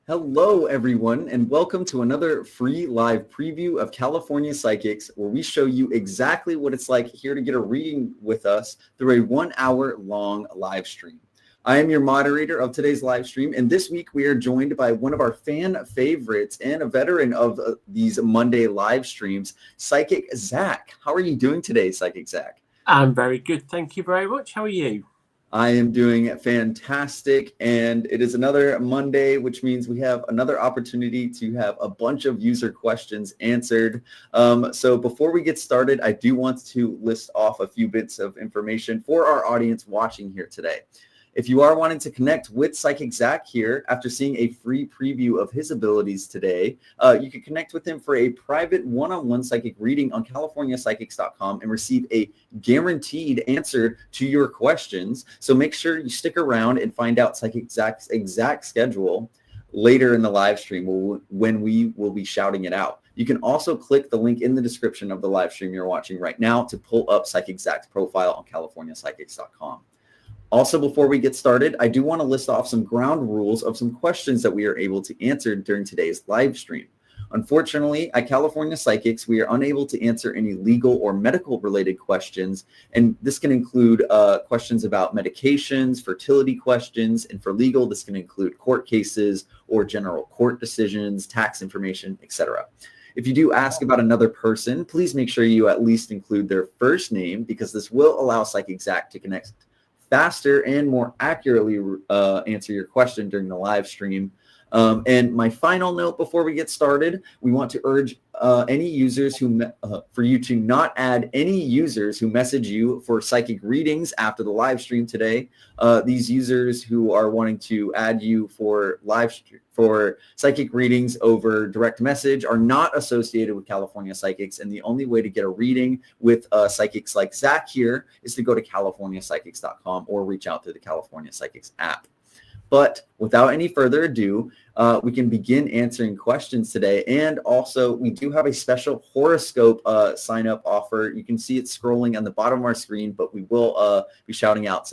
Hello, everyone, and welcome to another free live preview of California Psychics, where we show you exactly what it's like here to get a reading with us through a 1 hour long live stream. I am your moderator of today's live stream, and this week we are joined by one of our fan favorites and a veteran of these Monday live streams, Psychic Zack. How are you doing today, Psychic Zack? I'm very good. Thank you very much. How are you? I am doing fantastic, and it is another Monday, which means we have another opportunity to have a bunch of user questions answered. So before we get started, I do want to list off a few bits of information for our audience watching here today. If you are wanting to connect with Psychic Zack here after seeing a free preview of his abilities today, you can connect with him for a private one-on-one psychic reading on CaliforniaPsychics.com and receive a guaranteed answer to your questions. So make sure you stick around and find out Psychic Zack's exact schedule later in the live stream when we will be shouting it out. You can also click the link in the description of the live stream you're watching right now to pull up Psychic Zack's profile on CaliforniaPsychics.com. Also, before we get started, I do want to list off some ground rules of some questions that we are able to answer during today's live stream. Unfortunately, at California Psychics, we are unable to answer any legal or medical related questions, and this can include questions about medications, fertility questions, and for legal, this can include court cases or general court decisions, tax information, etc. If you do ask about another person, please make sure you at least include their first name, because this will allow Psychic Zack to connect faster and more accurately answer your question during the live stream. And my final note before we get started, we want to urge any users for you to not add any users who message you for psychic readings after the live stream today. These users who are wanting to add you for for psychic readings over direct message are not associated with California Psychics, and the only way to get a reading with psychics like Zach here is to go to californiapsychics.com or reach out to the California Psychics app. But without any further ado, we can begin answering questions today. And also, we do have a special horoscope sign-up offer. You can see it scrolling on the bottom of our screen, but we will be shouting out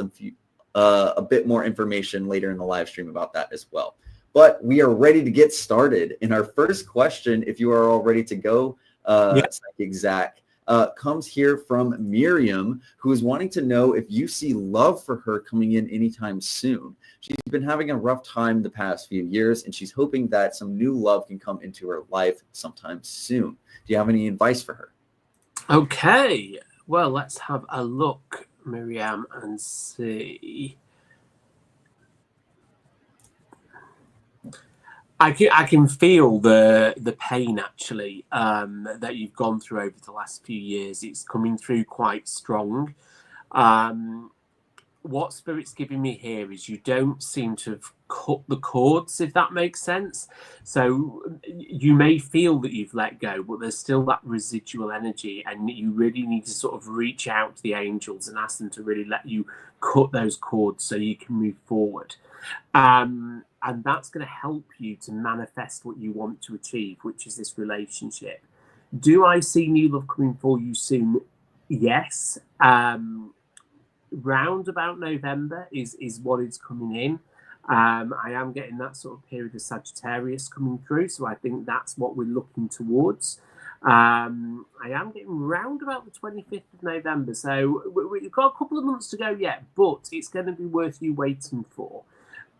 a bit more information later in the live stream about that as well. But we are ready to get started. And our first question, if you are all ready to go, Psychic Zack, comes here from Miriam, who is wanting to know if you see love for her coming in anytime soon. She's been having a rough time the past few years, and she's hoping that some new love can come into her life sometime soon. Do you have any advice for her? Okay, well, let's have a look, Miriam, and see. I can feel the pain, actually, that you've gone through over the last few years. It's coming through quite strong. What Spirit's giving me here is you don't seem to have cut the cords, if that makes sense. So you may feel that you've let go, but there's still that residual energy, and you really need to sort of reach out to the angels and ask them to really let you cut those cords so you can move forward. And that's going to help you to manifest what you want to achieve, which is this relationship. Do I see new love coming for you soon? Yes. Round about November is what is coming in. I am getting that sort of period of Sagittarius coming through, so I think that's what we're looking towards. I am getting round about the 25th of November, so we've got a couple of months to go yet, but it's going to be worth you waiting for.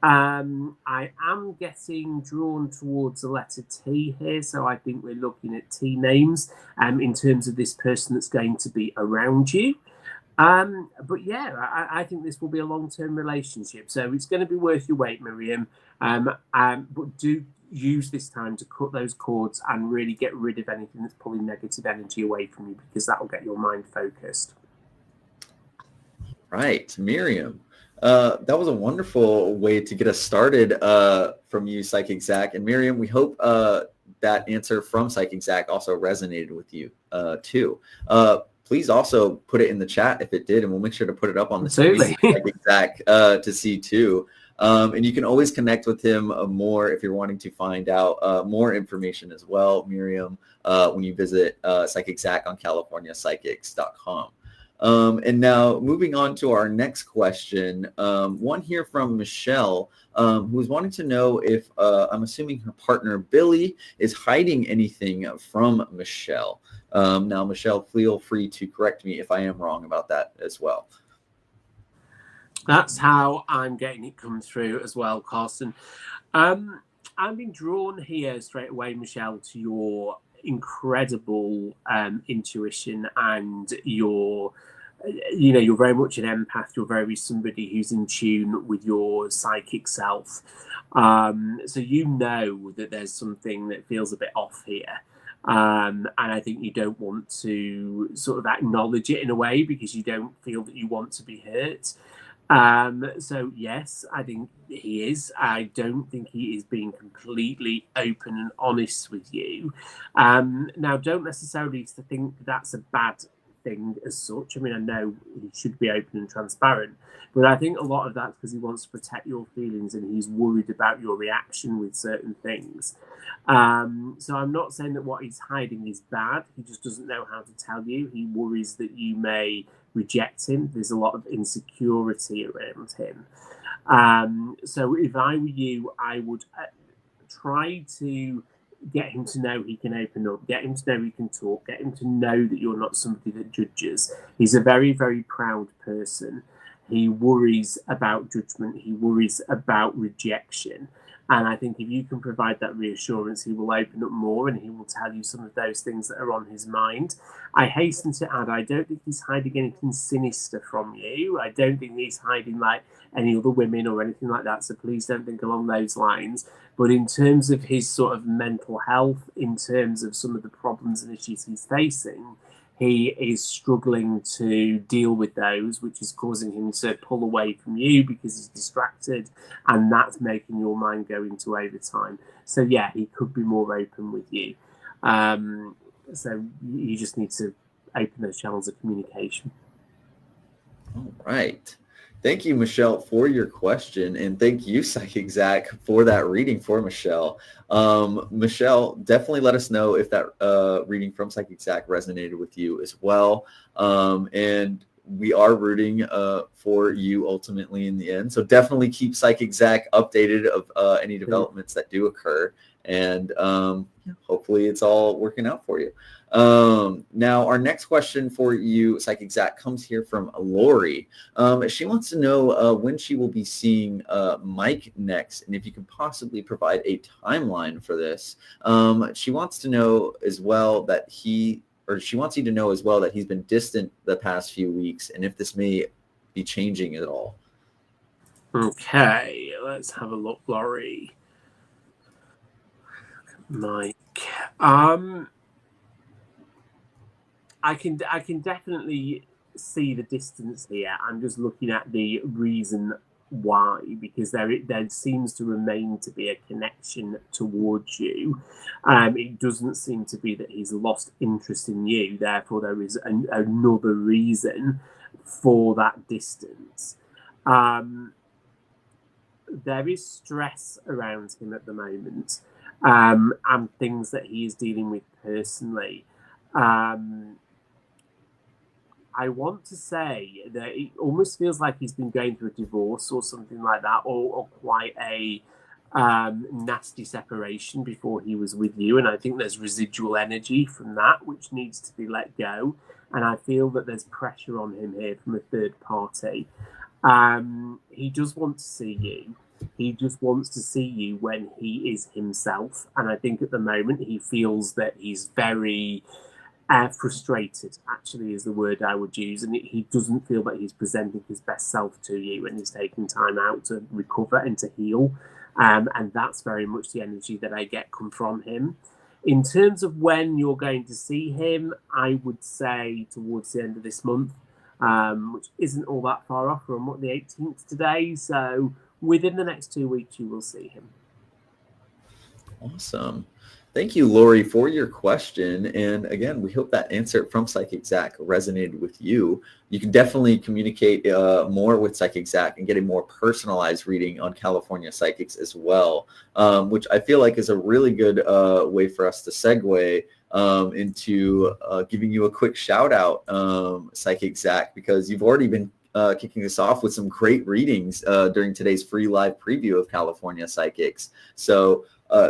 I am getting drawn towards the letter T here, so I think we're looking at T names in terms of this person that's going to be around you. But yeah, I think this will be a long-term relationship, so it's going to be worth your wait, Miriam. But do use this time to cut those cords and really get rid of anything that's pulling negative energy away from you, because that will get your mind focused. Right, Miriam. That was a wonderful way to get us started from you, Psychic Zack. And Miriam, we hope that answer from Psychic Zack also resonated with you too. Please also put it in the chat if it did, and we'll make sure to put it up on the screen for Psychic Zack to see too. And you can always connect with him more if you're wanting to find out more information as well, Miriam, when you visit Psychic Zack on californiapsychics.com. And now moving on to our next question, one here from Michelle, who is wanting to know if I'm assuming her partner Billy is hiding anything from Michelle. Now, Michelle, feel free to correct me if I am wrong about that as well. That's how I'm getting it come through as well, Carson. I'm being drawn here straight away, Michelle, to your incredible intuition, and you're very much an empath. You're very somebody who's in tune with your psychic self. So you know that there's something that feels a bit off here. And I think you don't want to sort of acknowledge it in a way because you don't feel that you want to be hurt. So yes, I think he is. I don't think he is being completely open and honest with you. Now, don't necessarily think that's a bad thing as such. I mean, I know he should be open and transparent, but I think a lot of that's because he wants to protect your feelings and he's worried about your reaction with certain things. So I'm not saying that what he's hiding is bad. He just doesn't know how to tell you. He worries that you may reject him. There's a lot of insecurity around him. So if I were you, I would try to get him to know he can open up, get him to know he can talk, get him to know that you're not somebody that judges. He's a very, very proud person. He worries about judgment. He worries about rejection. And I think if you can provide that reassurance, he will open up more and he will tell you some of those things that are on his mind. I hasten to add, I don't think he's hiding anything sinister from you. I don't think he's hiding like any other women or anything like that. So please don't think along those lines. But in terms of his sort of mental health, in terms of some of the problems and issues he's facing, he is struggling to deal with those, which is causing him to pull away from you because he's distracted, and that's making your mind go into overtime. So yeah, he could be more open with you. So you just need to open those channels of communication. All right. Thank you, Michelle, for your question. And thank you, Psychic Zack, for that reading for Michelle. Michelle, definitely let us know if that reading from Psychic Zack resonated with you as well. And we are rooting for you ultimately in the end. So definitely keep Psychic Zack updated of any developments that do occur. And hopefully it's all working out for you. Now, our next question for you, Psychic Zack, comes here from Lori. She wants to know when she will be seeing Mike next, and if you can possibly provide a timeline for this. She wants to know as well that she wants you to know as well that he's been distant the past few weeks, and if this may be changing at all. Okay, let's have a look, Lori. Mike. I can definitely see the distance here. I'm just looking at the reason why, because there seems to remain to be a connection towards you. It doesn't seem to be that he's lost interest in you. Therefore, there is another reason for that distance. There is stress around him at the moment, and things that he is dealing with personally. I want to say that it almost feels like he's been going through a divorce or something like that, or quite a nasty separation before he was with you. And I think there's residual energy from that, which needs to be let go. And I feel that there's pressure on him here from a third party. He does want to see you. He just wants to see you when he is himself. And I think at the moment he feels that he's very frustrated, actually, is the word I would use. And he doesn't feel that he's presenting his best self to you, and he's taking time out to recover and to heal. And that's very much the energy that I get come from him. In terms of when you're going to see him, I would say towards the end of this month, which isn't all that far off. We're on the 18th today. So within the next 2 weeks, you will see him. Awesome. Thank you, Lori, for your question. And again, we hope that answer from Psychic Zack resonated with you. You can definitely communicate more with Psychic Zack and get a more personalized reading on California Psychics as well, which I feel like is a really good way for us to segue into giving you a quick shout out, Psychic Zack, because you've already been kicking us off with some great readings during today's free live preview of California Psychics. So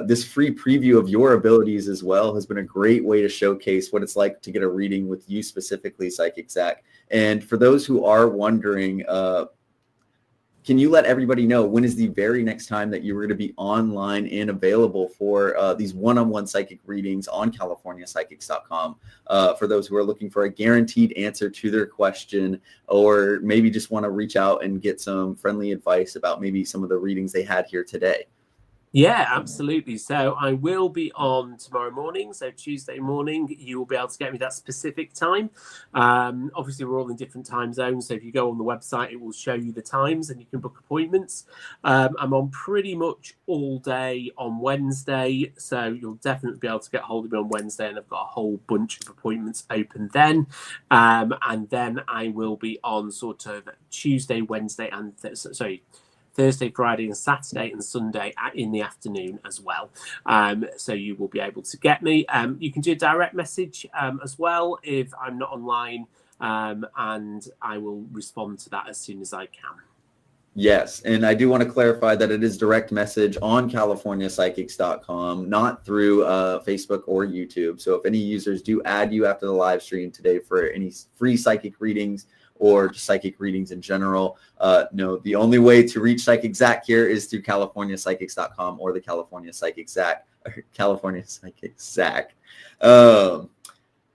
this free preview of your abilities as well has been a great way to showcase what it's like to get a reading with you specifically, Psychic Zack. And for those who are wondering, can you let everybody know when is the very next time that you're going to be online and available for these one-on-one psychic readings on CaliforniaPsychics.com for those who are looking for a guaranteed answer to their question, or maybe just want to reach out and get some friendly advice about maybe some of the readings they had here today? Yeah, absolutely. So I will be on tomorrow morning. So Tuesday morning, you will be able to get me that specific time. Obviously, we're all in different time zones. So if you go on the website, it will show you the times and you can book appointments. I'm on pretty much all day on Wednesday. So you'll definitely be able to get hold of me on Wednesday. And I've got a whole bunch of appointments open then. And then I will be on sort of Tuesday, Wednesday, and Thursday, Friday, and Saturday and Sunday in the afternoon as well. So you will be able to get me. You can do a direct message as well if I'm not online, and I will respond to that as soon as I can. Yes, and I do want to clarify that it is direct message on CaliforniaPsychics.com, not through Facebook or YouTube. So if any users do add you after the live stream today for any free psychic readings or just psychic readings in general, no, the only way to reach Psychic Zack here is through CaliforniaPsychics.com or the California Psychic Zack. California Psychic Zack.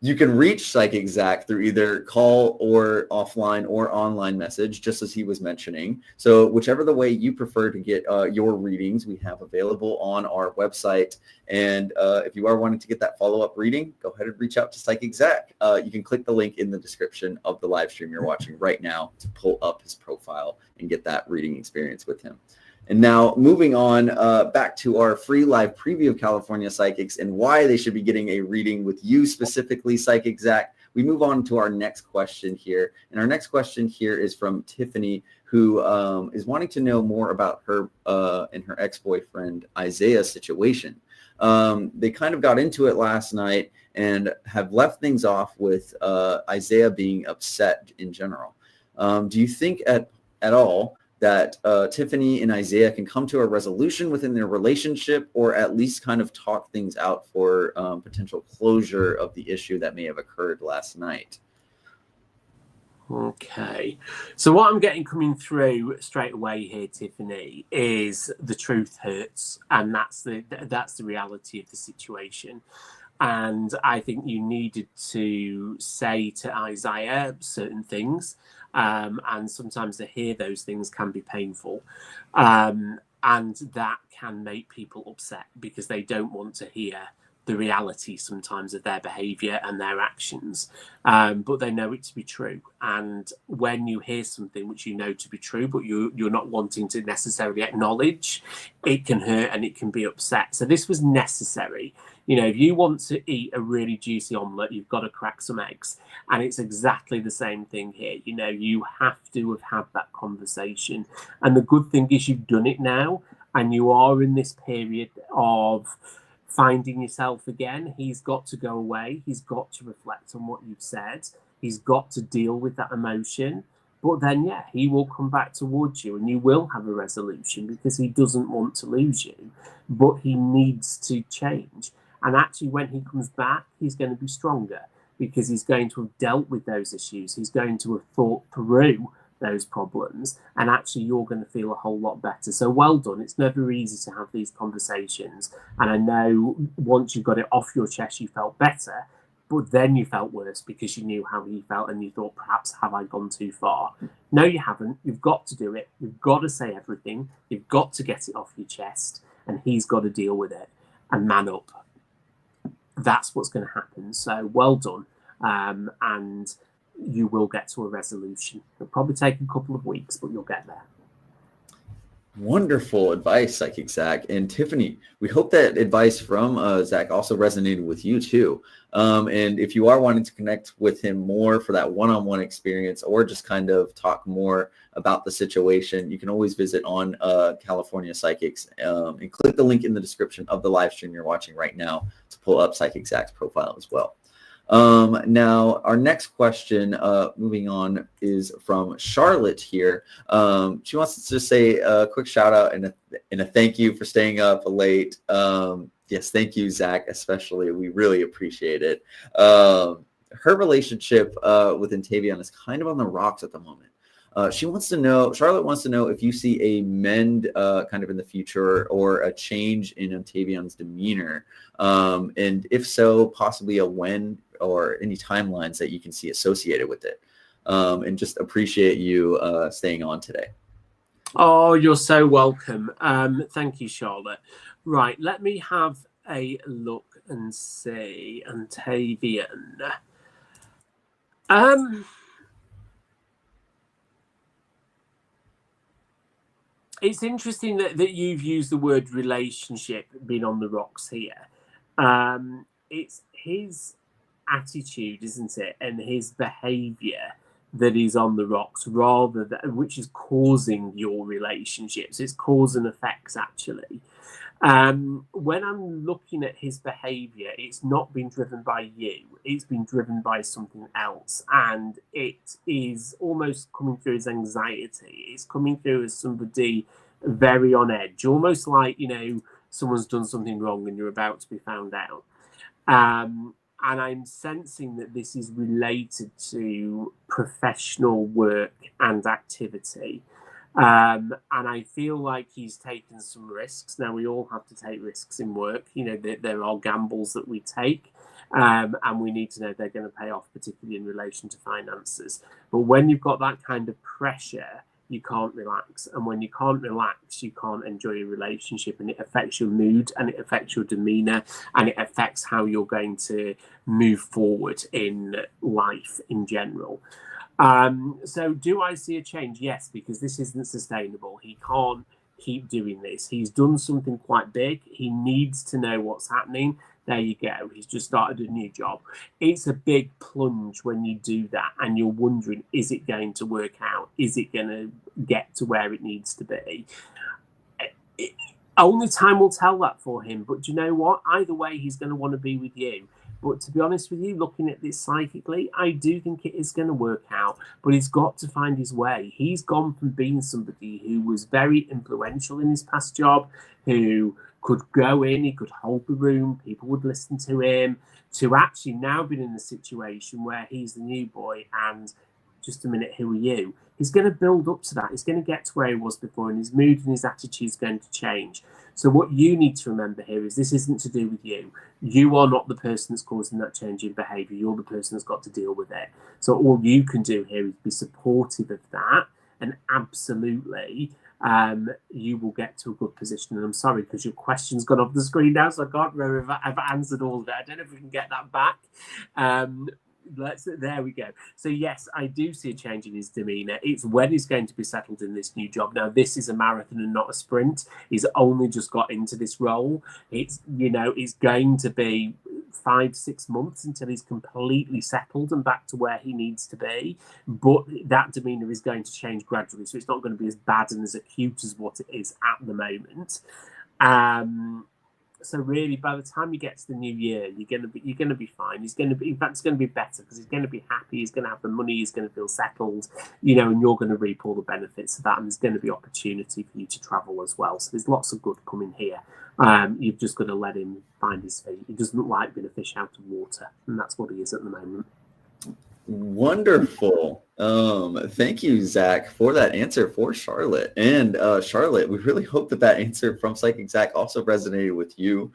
You can reach Psychic Zack through either call or offline or online message, just as he was mentioning. So whichever the way you prefer to get your readings, we have available on our website. And if you are wanting to get that follow-up reading, go ahead and reach out to Psychic Zack. You can click the link in the description of the live stream you're watching right now to pull up his profile and get that reading experience with him. And now moving on back to our free live preview of California Psychics and why they should be getting a reading with you specifically, Psychic Zack. We move on to our next question here. And our next question here is from Tiffany, who is wanting to know more about her and her ex-boyfriend Isaiah's situation. They kind of got into it last night and have left things off with Isaiah being upset in general. Do you think at all that Tiffany and Isaiah can come to a resolution within their relationship, or at least kind of talk things out for potential closure of the issue that may have occurred last night? Okay, so what I'm getting coming through straight away here, Tiffany, is the truth hurts, and that's the reality of the situation. And I think you needed to say to Isaiah certain things, and sometimes to hear those things can be painful, and that can make people upset because they don't want to hear the reality sometimes of their behavior and their actions, but they know it to be true. And when you hear something which you know to be true, but you're not wanting to necessarily acknowledge, it can hurt and it can be upset. So this was necessary. You know, if you want to eat a really juicy omelette, you've got to crack some eggs. And it's exactly the same thing here. You know, you have to have had that conversation. And the good thing is you've done it now, and you are in this period of finding yourself again. He's got to go away. He's got to reflect on what you've said. He's got to deal with that emotion. But then, yeah, he will come back towards you and you will have a resolution because he doesn't want to lose you, but he needs to change. And actually, when he comes back, he's going to be stronger because he's going to have dealt with those issues. He's going to have thought through those problems, and actually you're going to feel a whole lot better. So well done. It's never easy to have these conversations, and I know once you got it off your chest you felt better, but then you felt worse because you knew how he felt and you thought, perhaps have I gone too far? No, you haven't. You've got to do it. You've got to say everything. You've got to get it off your chest, and he's got to deal with it and man up. That's what's going to happen. So well done, and you will get to a resolution. It'll probably take a couple of weeks, but you'll get there. Wonderful advice, Psychic Zack. And Tiffany, we hope that advice from Zack also resonated with you too. And if you are wanting to connect with him more for that one-on-one experience, or just kind of talk more about the situation, you can always visit on California Psychics and click the link in the description of the live stream you're watching right now to pull up Psychic Zack's profile as well. Now, our next question, moving on, is from Charlotte here. She wants to just say a quick shout out and a thank you for staying up late. Yes, thank you, Zack, especially. We really appreciate it. Her relationship with Antavion is kind of on the rocks at the moment. Charlotte wants to know if you see a mend kind of in the future or a change in Antavion's demeanor. And if so, possibly a when or any timelines that you can see associated with it. And just appreciate you staying on today. Oh, you're so welcome. Thank you, Charlotte. Right, let me have a look and see. Antavion. It's interesting that you've used the word relationship being on the rocks here. It's his attitude, isn't it, and his behavior that is on the rocks, rather than which is causing your relationships. It's cause and effects, actually. When I'm looking at his behavior, it's not been driven by you. It's been driven by something else, and it is almost coming through as anxiety. It's coming through as somebody very on edge, almost like, you know, someone's done something wrong and you're about to be found out. And I'm sensing that this is related to professional work and activity. And I feel like he's taken some risks. Now, we all have to take risks in work. You know, there are gambles that we take, and we need to know they're going to pay off, particularly in relation to finances. But when you've got that kind of pressure, you can't relax. And when you can't relax, you can't enjoy a relationship, and it affects your mood, and it affects your demeanor, and it affects how you're going to move forward in life in general. So do I see a change? Yes, because this isn't sustainable. He can't keep doing this. He's done something quite big. He needs to know what's happening. There you go. He's just started a new job. It's a big plunge when you do that, and you're wondering, is it going to work out? Is it going to get to where it needs to be? Only time will tell that for him. But do you know what? Either way, he's going to want to be with you. But to be honest with you, looking at this psychically, I do think it is going to work out. But he's got to find his way. He's gone from being somebody who was very influential in his past job, who could go in, he could hold the room, people would listen to him, to actually now being in a situation where he's the new boy and just a minute, who are you? He's going to build up to that. He's going to get to where he was before, and his mood and his attitude is going to change. So what you need to remember here is this isn't to do with you. You are not the person that's causing that change in behaviour. You're the person that's got to deal with it. So all you can do here is be supportive of that, and absolutely you will get to a good position. And I'm sorry, because your question's gone off the screen now, so I can't remember if I've answered all of that. I don't know if we can get that back. There we go. So yes, I do see a change in his demeanor. It's when he's going to be settled in this new job. Now, this is a marathon and not a sprint. He's only just got into this role. It's going to be 5-6 months until he's completely settled and back to where he needs to be. But that demeanor is going to change gradually, so it's not going to be as bad and as acute as what it is at the moment. So really, by the time you get to the new year, you're gonna be fine. He's gonna be, in fact, it's gonna be better, because he's gonna be happy. He's gonna have the money. He's gonna feel settled, and you're gonna reap all the benefits of that. And there's gonna be opportunity for you to travel as well. So there's lots of good coming here. You've just got to let him find his feet. He doesn't like being a fish out of water, and that's what he is at the moment. Wonderful. Thank you, Zach, for that answer for Charlotte. And Charlotte, we really hope that answer from Psychic Zack also resonated with you.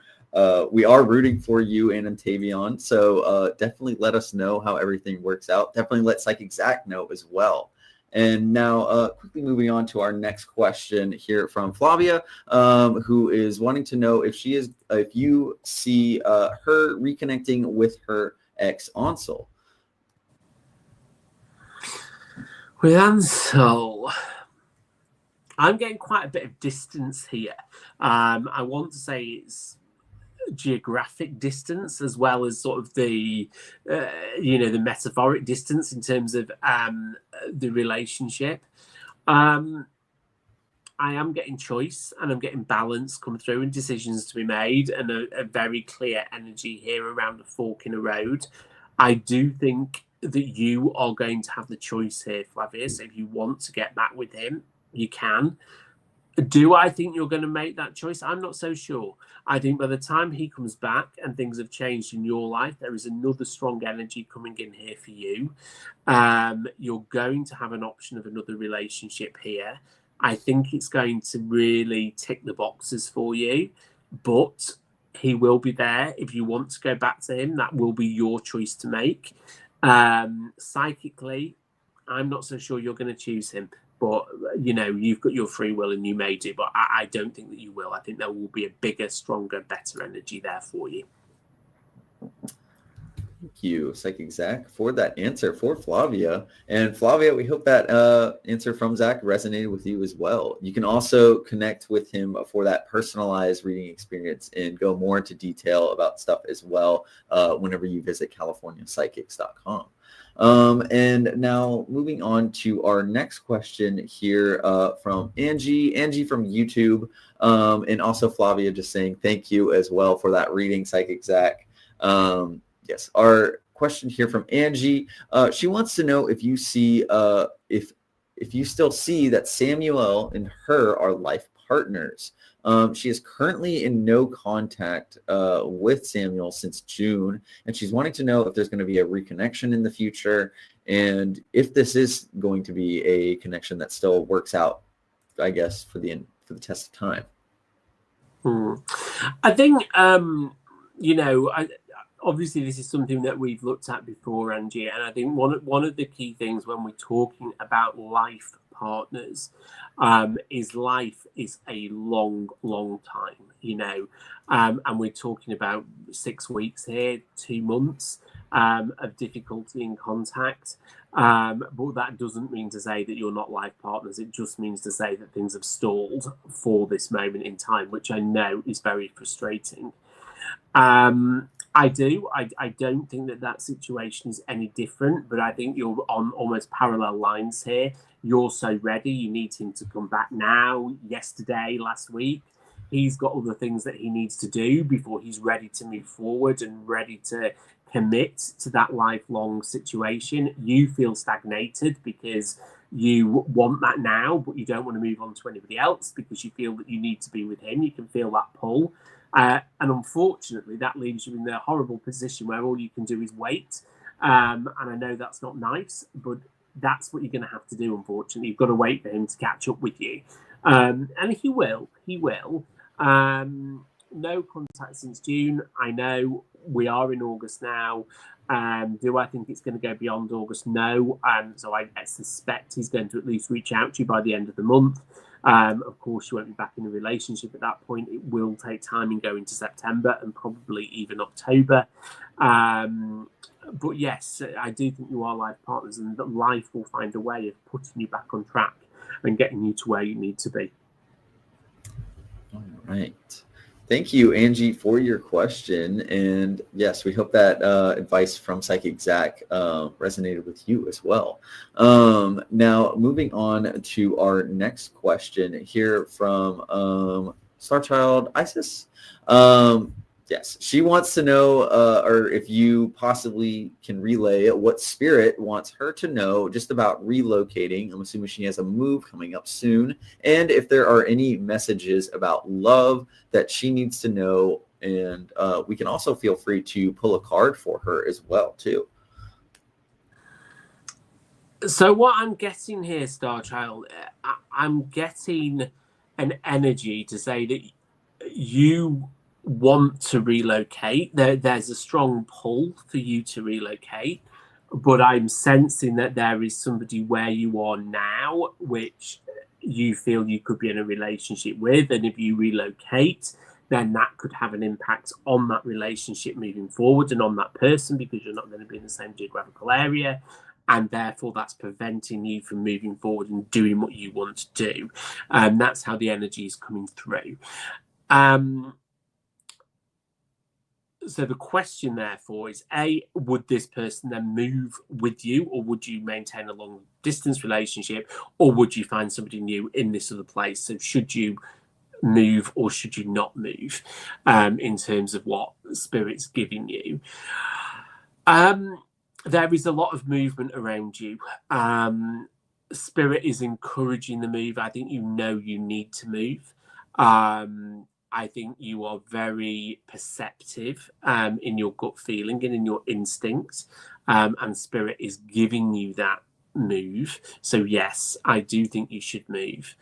We are rooting for you and Tavion, so definitely let us know how everything works out. Definitely let Psychic Zack know as well. And now quickly moving on to our next question here from Flavia, who is wanting to know if you see her reconnecting with her ex Ansel. With Ansel, I'm getting quite a bit of distance here. I want to say it's geographic distance as well as sort of the metaphoric distance in terms of the relationship. I am getting choice, and I'm getting balance come through, and decisions to be made, and a very clear energy here around a fork in a road. I do think that you are going to have the choice here, Flavia. So if you want to get back with him, you can. Do I think you're going to make that choice? I'm not so sure. I think by the time he comes back and things have changed in your life, there is another strong energy coming in here for you. You're going to have an option of another relationship here. I think it's going to really tick the boxes for you, but he will be there. If you want to go back to him, that will be your choice to make. Psychically, I'm not so sure you're going to choose him, but you've got your free will and you may do, but I don't think that you will. I think there will be a bigger, stronger, better energy there for you. Thank you, Psychic Zack, for that answer for Flavia. And Flavia, we hope that answer from Zach resonated with you as well. You can also connect with him for that personalized reading experience and go more into detail about stuff as well whenever you visit CaliforniaPsychics.com. And now moving on to our next question here from Angie from YouTube, and also Flavia just saying thank you as well for that reading, Psychic Zack. Yes, our question here from Angie. She wants to know if you see if you still see that Samuel and her are life partners. She is currently in no contact with Samuel since June, and she's wanting to know if there's going to be a reconnection in the future, and if this is going to be a connection that still works out, I guess, for the test of time. I think obviously this is something that we've looked at before, Angie, and I think one of the key things when we're talking about life partners is life is a long time, and we're talking about 6 weeks here, 2 months of difficulty in contact, but that doesn't mean to say that you're not life partners. It just means to say that things have stalled for this moment in time, which I know is very frustrating. I don't think that situation is any different, but I think you're on almost parallel lines here. You're so ready. You need him to come back now, yesterday, last week. He's got other things that he needs to do before he's ready to move forward and ready to commit to that lifelong situation. You feel stagnated because you want that now, but you don't want to move on to anybody else because you feel that you need to be with him. You can feel that pull. And unfortunately, that leaves you in the horrible position where all you can do is wait. And I know that's not nice, but that's what you're going to have to do, unfortunately. You've got to wait for him to catch up with you. And he will. No contact since June. I know we are in August now. Do I think it's going to go beyond August? No. So I suspect he's going to at least reach out to you by the end of the month. Of course, you won't be back in a relationship at that point. It will take time and go into September and probably even October. But yes, I do think you are life partners, and that life will find a way of putting you back on track and getting you to where you need to be. All right. Thank you, Angie, for your question. And yes, we hope that advice from Psychic Zack resonated with you as well. Now, moving on to our next question here from Star Child Isis. Yes, she wants to know, or if you possibly can relay what Spirit wants her to know just about relocating. I'm assuming she has a move coming up soon. And if there are any messages about love that she needs to know. And we can also feel free to pull a card for her as well, too. So what I'm getting here, Star Child, I'm getting an energy to say that you want to relocate. There's a strong pull for you to relocate, but I'm sensing that there is somebody where you are now which you feel you could be in a relationship with, and if you relocate, then that could have an impact on that relationship moving forward and on that person, because you're not going to be in the same geographical area, and therefore that's preventing you from moving forward and doing what you want to do. That's how the energy is coming through. So the question, therefore, is A, would this person then move with you, or would you maintain a long-distance relationship, or would you find somebody new in this other place? So should you move or should you not move, in terms of what Spirit's giving you? There is a lot of movement around you. Spirit is encouraging the move. I think you know you need to move. I think you are very perceptive in your gut feeling and in your instincts, and Spirit is giving you that move. So yes, I do think you should move.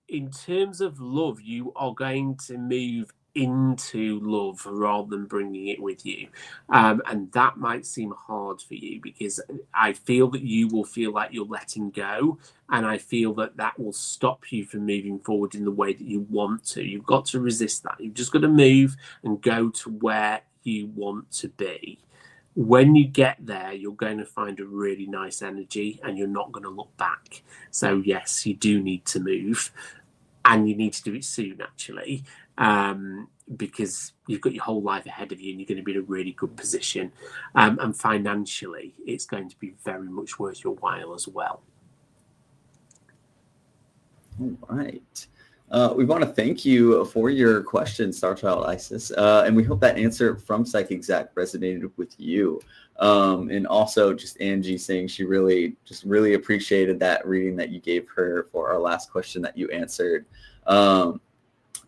In terms of love, you are going to move into love rather than bringing it with you, and that might seem hard for you, because I feel that you will feel like you're letting go, and I feel that that will stop you from moving forward in the way that you want to. You've got to resist that. You've just got to move and go to where you want to be. When you get there, you're going to find a really nice energy and you're not going to look back. So yes, you do need to move, and you need to do it soon, actually, because you've got your whole life ahead of you and you're going to be in a really good position. And financially, it's going to be very much worth your while as well. All right. We want to thank you for your question, Starchild Isis, and we hope that answer from Psychic Zack resonated with you. And also just Angie saying she really appreciated that reading that you gave her for our last question that you answered.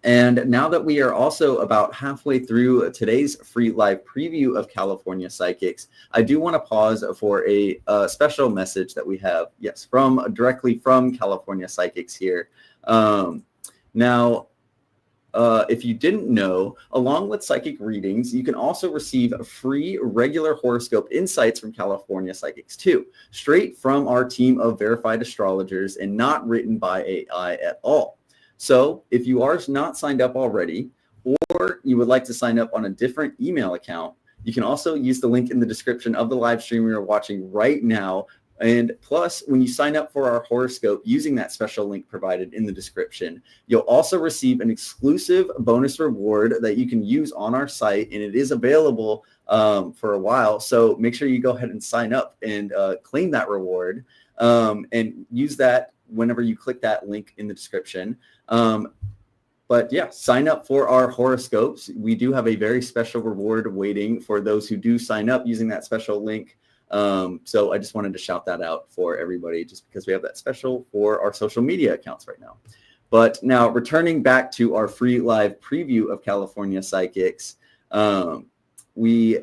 And now that we are also about halfway through today's free live preview of California Psychics, I do want to pause for a special message that we have, yes, directly from California Psychics here. Now, if you didn't know, along with psychic readings, you can also receive free regular horoscope insights from California Psychics too, straight from our team of verified astrologers and not written by AI at all. So if you are not signed up already, or you would like to sign up on a different email account, you can also use the link in the description of the live stream we are watching right now. And plus, when you sign up for our horoscope using that special link provided in the description, you'll also receive an exclusive bonus reward that you can use on our site, and it is available for a while. So make sure you go ahead and sign up and claim that reward and use that whenever you click that link in the description. But yeah, sign up for our horoscopes. We do have a very special reward waiting for those who do sign up using that special link. So I just wanted to shout that out for everybody, just because we have that special for our social media accounts right now. But now, returning back to our free live preview of California Psychics, we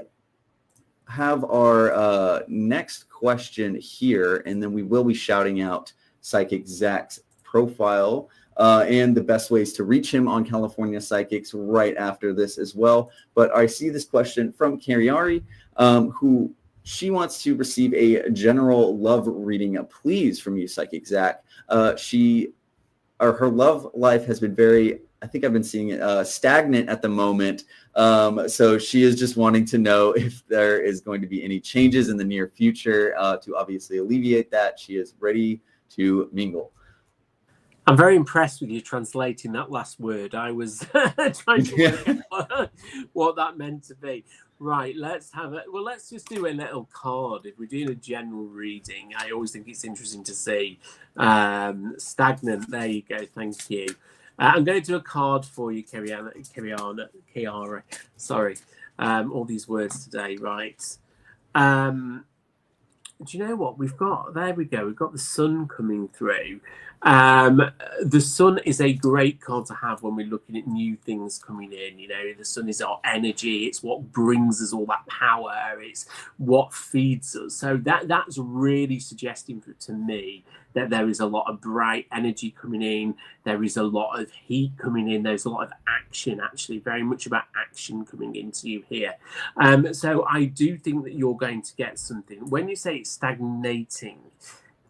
have our next question here, and then we will be shouting out Psychic Zack's profile and the best ways to reach him on California Psychics right after this as well. But I see this question from Kariari, who she wants to receive a general love reading, please, from you, Psychic Zack. Her love life has been very, I think I've been seeing it, stagnant at the moment. So she is just wanting to know if there is going to be any changes in the near future to obviously alleviate that. She is ready to mingle. I'm very impressed with you translating that last word. I was trying to work out what that meant to be. Right, let's just do a little card. If we're doing a general reading, I always think it's interesting to see. Stagnant, there you go, thank you. I'm going to do a card for you, Kiara. Sorry, all these words today, right? Do you know what we've got? There we go. We've got the sun coming through. The sun is a great card to have when we're looking at new things coming in. You know, the sun is our energy. It's what brings us all that power. It's what feeds us. So that's really suggesting to me that there is a lot of bright energy coming in. There is a lot of heat coming in. There's a lot of action, actually, very much about action coming into you here. So I do think that you're going to get something. When you say it's stagnating,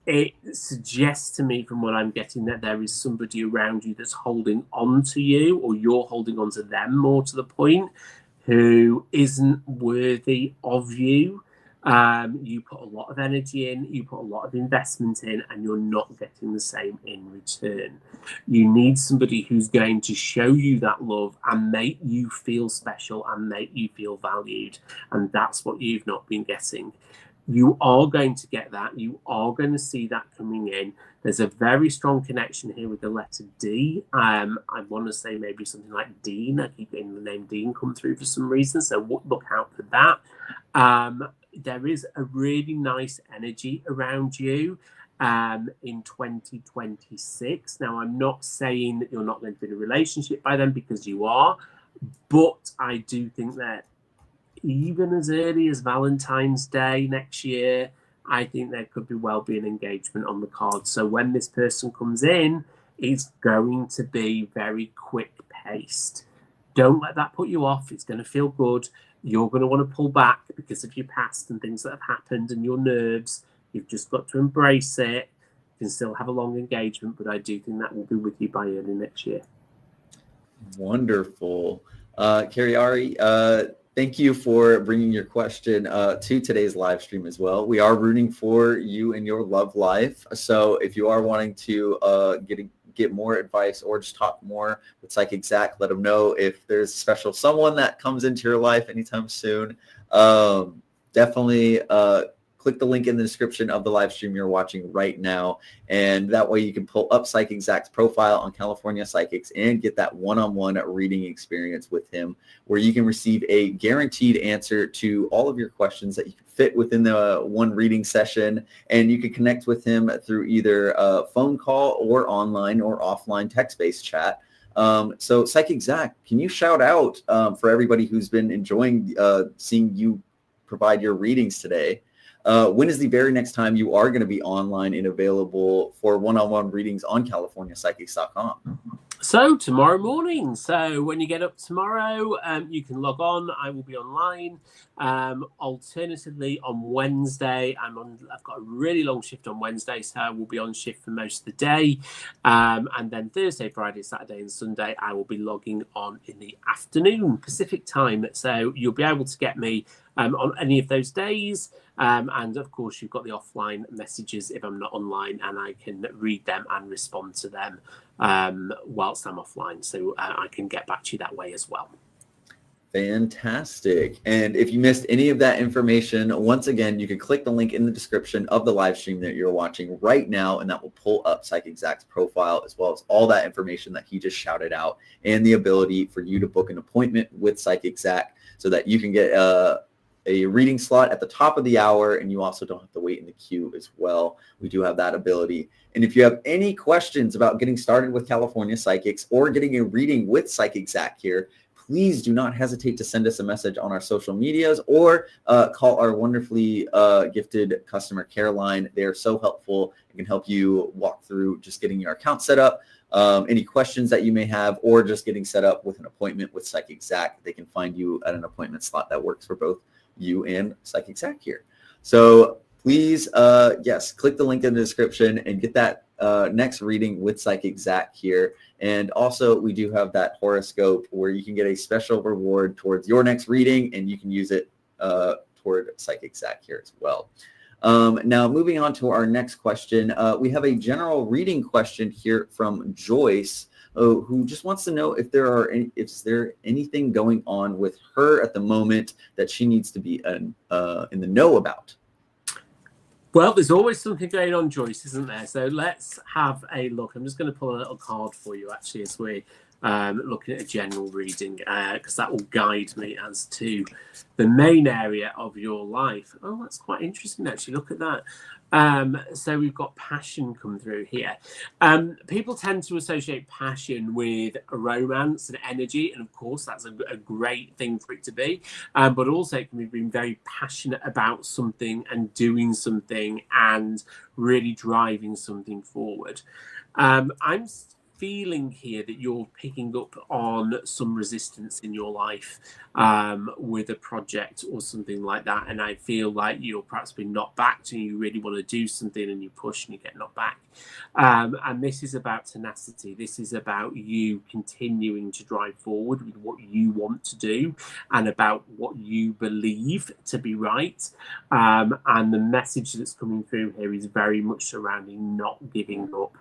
it suggests to me, from what I'm getting, that there is somebody around you that's holding on to you, or you're holding on to them, more to the point, who isn't worthy of you. You put a lot of energy in, you put a lot of investment in, and you're not getting the same in return. You need somebody who's going to show you that love and make you feel special and make you feel valued. And that's what you've not been getting. You are going to get that. You are going to see that coming in. There's a very strong connection here with the letter D. I want to say maybe something like Dean. I keep getting the name Dean come through for some reason, so look out for that. There is a really nice energy around you in 2026. Now, I'm not saying that you're not going to be in a relationship by then, because you are, but I do think that even as early as Valentine's Day next year, I think there could be well be an engagement on the card. So when this person comes in, it's going to be very quick paced. Don't let that put you off. It's going to feel good. You're going to want to pull back because of your past and things that have happened and your nerves. You've just got to embrace it. You can still have a long engagement, but I do think that will be with you by early next year. Wonderful. Kariari, thank you for bringing your question to today's live stream as well. We are rooting for you in your love life. So if you are wanting to get more advice or just talk more with Psychic Zack, let them know if there's a special someone that comes into your life anytime soon. Definitely click the link in the description of the live stream you're watching right now. And that way you can pull up Psychic Zack's profile on California Psychics and get that one-on-one reading experience with him, where you can receive a guaranteed answer to all of your questions that you can fit within the one reading session. And you can connect with him through either a phone call or online or offline text-based chat. So Psychic Zack, can you shout out for everybody who's been enjoying seeing you provide your readings today? When is the very next time you are going to be online and available for one-on-one readings on CaliforniaPsychics.com? So tomorrow morning. So when you get up tomorrow, you can log on. I will be online. Alternatively, on Wednesday, I've got a really long shift on Wednesday, so I will be on shift for most of the day. And then Thursday, Friday, Saturday, and Sunday, I will be logging on in the afternoon Pacific time. So you'll be able to get me on any of those days. And of course, you've got the offline messages if I'm not online, and I can read them and respond to them whilst I'm offline. So I can get back to you that way as well. Fantastic. And if you missed any of that information, once again, you can click the link in the description of the live stream that you're watching right now, and that will pull up Psychic Zack's profile, as well as all that information that he just shouted out, and the ability for you to book an appointment with Psychic Zack so that you can get a reading slot at the top of the hour, and you also don't have to wait in the queue as well. We do have that ability. And if you have any questions about getting started with California Psychics or getting a reading with Psychic Zack here, please do not hesitate to send us a message on our social medias or call our wonderfully gifted customer care line. They are so helpful and can help you walk through just getting your account set up, any questions that you may have, or just getting set up with an appointment with Psychic Zack. They can find you at an appointment slot that works for both you and Psychic Zack here. So please, yes, click the link in the description and get that next reading with Psychic Zack here. And also, we do have that horoscope where you can get a special reward towards your next reading, and you can use it toward Psychic Zack here as well. Now, moving on to our next question, we have a general reading question here from Joyce, who just wants to know if is there anything going on with her at the moment that she needs to be in the know about. Well, there's always something going on, Joyce, isn't there? So let's have a look. I'm just going to pull a little card for you, actually, as we're looking at a general reading, because that will guide me as to the main area of your life. Oh, that's quite interesting, actually. Look at that. So we've got passion come through here. People tend to associate passion with romance and energy, and of course that's a great thing for it to be, but also it can be being very passionate about something and doing something and really driving something forward. I'm feeling here that you're picking up on some resistance in your life with a project or something like that, and I feel like you're perhaps being knocked back and you really want to do something and you push and you get knocked back, and this is about tenacity. This is about you continuing to drive forward with what you want to do and about what you believe to be right, and the message that's coming through here is very much surrounding not giving up.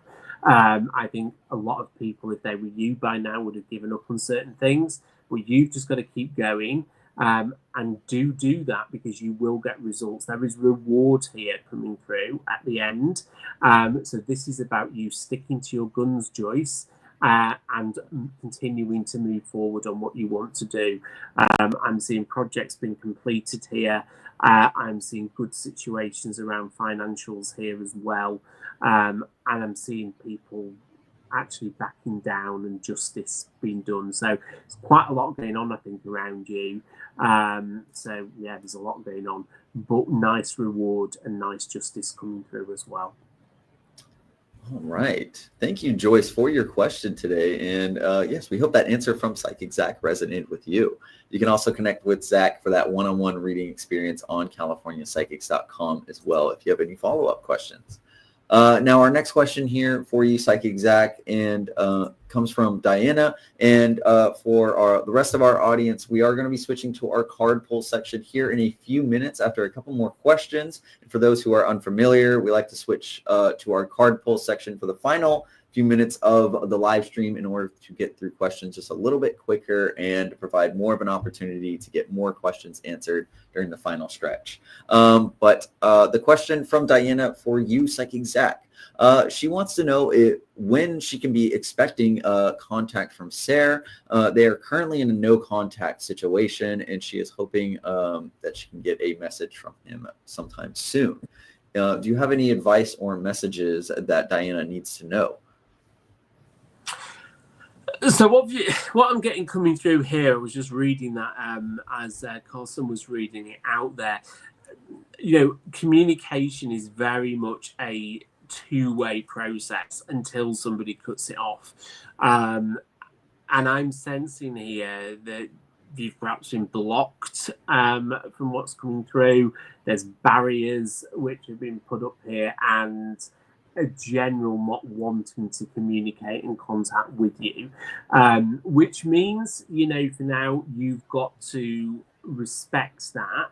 I think a lot of people, if they were you by now, would have given up on certain things. But you've just got to keep going and do that, because you will get results. There is reward here coming through at the end. So this is about you sticking to your guns, Joyce, and continuing to move forward on what you want to do. I'm seeing projects being completed here. I'm seeing good situations around financials here as well. And I'm seeing people actually backing down and justice being done. So it's quite a lot going on, I think, around you. So yeah, there's a lot going on, but nice reward and nice justice coming through as well. All right. Thank you, Joyce, for your question today. And yes, we hope that answer from Psychic Zack resonated with you. You can also connect with Zack for that one-on-one reading experience on CaliforniaPsychics.com as well if you have any follow-up questions. Now, our next question here for you, Psychic Zack, and comes from Diana. And for the rest of our audience, we are going to be switching to our card pull section here in a few minutes after a couple more questions. And for those who are unfamiliar, we like to switch to our card pull section for the final few minutes of the live stream in order to get through questions just a little bit quicker and provide more of an opportunity to get more questions answered during the final stretch. But the question from Diana for you, Psychic Zack. She wants to know when she can be expecting contact from Sarah. They are currently in a no contact situation, and she is hoping that she can get a message from him sometime soon. Do you have any advice or messages that Diana needs to know? So what I'm getting coming through here, I was just reading that as Carlson was reading it out there. Communication is very much a two-way process until somebody cuts it off. And I'm sensing here that you've perhaps been blocked from what's coming through. There's barriers which have been put up here, and a general not wanting to communicate and contact with you, which means, for now, you've got to respect that